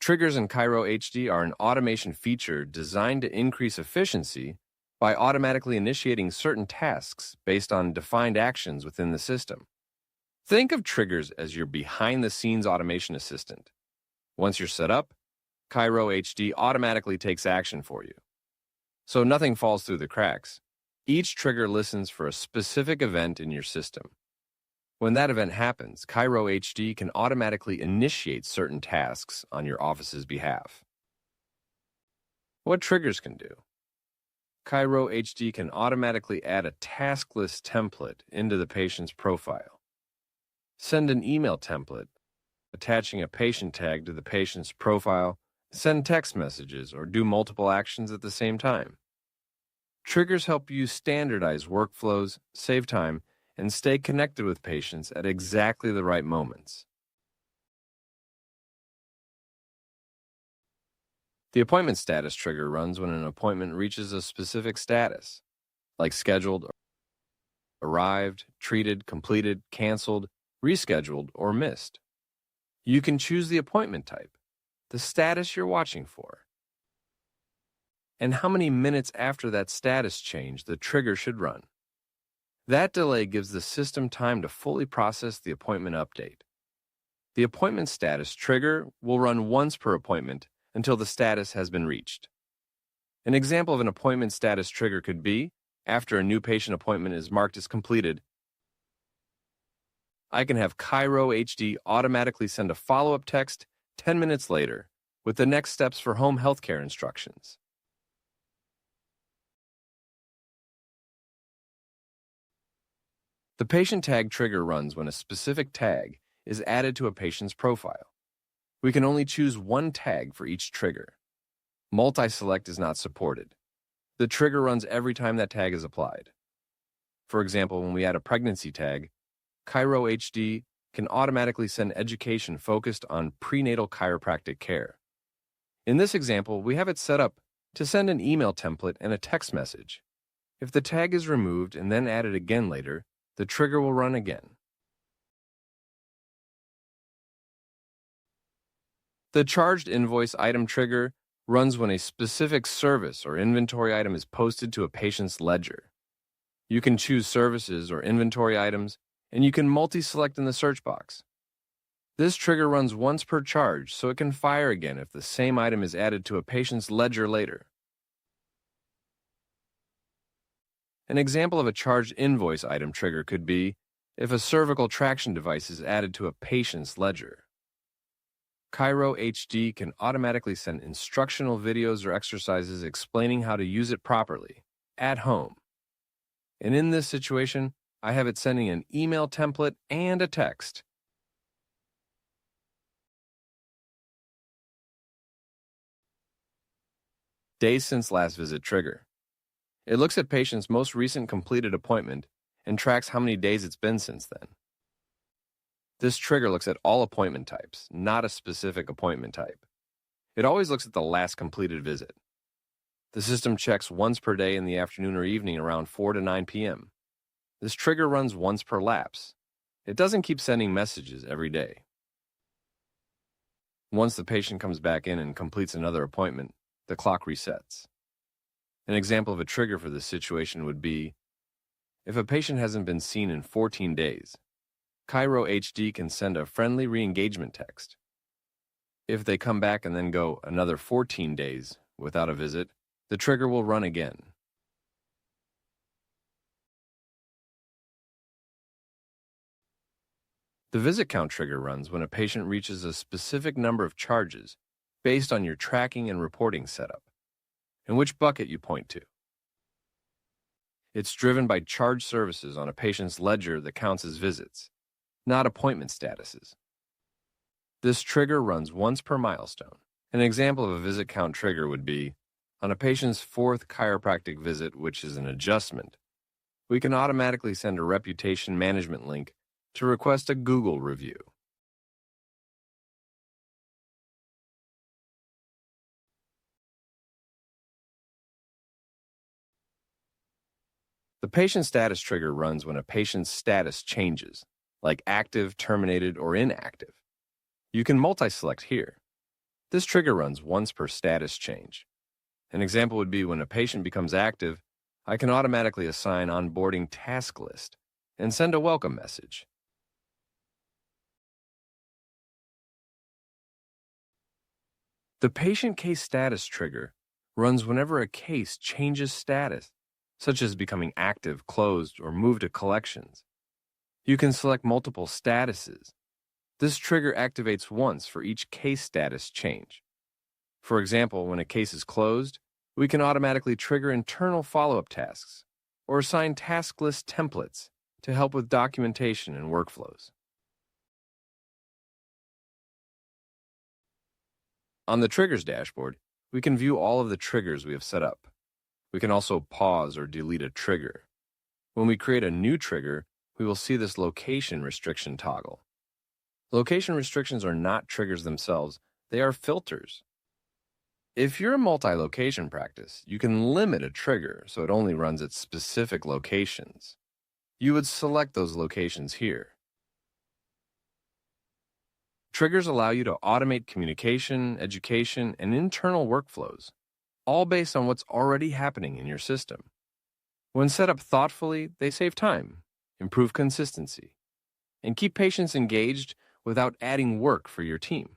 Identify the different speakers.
Speaker 1: Triggers in Cairo HD are an automation feature designed to increase efficiency by automatically initiating certain tasks based on defined actions within the system. Think of triggers as your behind-the-scenes automation assistant. Once you're set up, Cairo HD automatically takes action for you. So nothing falls through the cracks. Each trigger listens for a specific event in your system. When that event happens, Cairo HD can automatically initiate certain tasks on your office's behalf. What triggers can do? Cairo HD can automatically add a task list template into the patient's profile. Send an email template, attaching a patient tag to the patient's profile, send text messages, or do multiple actions at the same time. Triggers help you standardize workflows, save time, and stay connected with patients at exactly the right moments. The appointment status trigger runs when an appointment reaches a specific status, like scheduled, arrived, treated, completed, canceled, rescheduled, or missed. You can choose the appointment type, the status you're watching for, and how many minutes after that status change the trigger should run. That delay gives the system time to fully process the appointment update. The appointment status trigger will run once per appointment until the status has been reached. An example of an appointment status trigger could be, after a new patient appointment is marked as completed, I can have Cairo HD automatically send a follow-up text 10 minutes later with the next steps for home healthcare instructions. The patient tag trigger runs when a specific tag is added to a patient's profile. We can only choose one tag for each trigger. Multi-select is not supported. The trigger runs every time that tag is applied. For example, when we add a pregnancy tag, Cairo HD can automatically send education focused on prenatal chiropractic care. In this example, we have it set up to send an email template and a text message. If the tag is removed and then added again later, the trigger will run again. The charged invoice item trigger runs when a specific service or inventory item is posted to a patient's ledger. You can choose services or inventory items, and you can multi-select in the search box. This trigger runs once per charge, so it can fire again if the same item is added to a patient's ledger later. An example of a charged invoice item trigger could be if a cervical traction device is added to a patient's ledger. Cairo HD can automatically send instructional videos or exercises explaining how to use it properly at home. And in this situation, I have it sending an email template and a text. Days since last visit trigger. It looks at patient's most recent completed appointment and tracks how many days it's been since then. This trigger looks at all appointment types, not a specific appointment type. It always looks at the last completed visit. The system checks once per day in the afternoon or evening around 4 to 9 p.m. This trigger runs once per lapse. It doesn't keep sending messages every day. Once the patient comes back in and completes another appointment, the clock resets. An example of a trigger for this situation would be if a patient hasn't been seen in 14 days, Cairo HD can send a friendly re-engagement text. If they come back and then go another 14 days without a visit, the trigger will run again. The visit count trigger runs when a patient reaches a specific number of charges based on your tracking and reporting setup, and which bucket you point to. It's driven by charge services on a patient's ledger that counts as visits, not appointment statuses. This trigger runs once per milestone. An example of a visit count trigger would be, on a patient's fourth chiropractic visit, which is an adjustment, we can automatically send a reputation management link to request a Google review. The patient status trigger runs when a patient's status changes, like active, terminated, or inactive. You can multi-select here. This trigger runs once per status change. An example would be when a patient becomes active, I can automatically assign onboarding task list and send a welcome message. The patient case status trigger runs whenever a case changes status, such as becoming active, closed, or moved to collections. You can select multiple statuses. This trigger activates once for each case status change. For example, when a case is closed, we can automatically trigger internal follow-up tasks or assign task list templates to help with documentation and workflows. On the Triggers dashboard, we can view all of the triggers we have set up. We can also pause or delete a trigger. When we create a new trigger, we will see this location restriction toggle. Location restrictions are not triggers themselves, they are filters. If you're a multi-location practice, you can limit a trigger so it only runs at specific locations. You would select those locations here. Triggers allow you to automate communication, education, and internal workflows, all based on what's already happening in your system. When set up thoughtfully, they save time, improve consistency, and keep patients engaged without adding work for your team.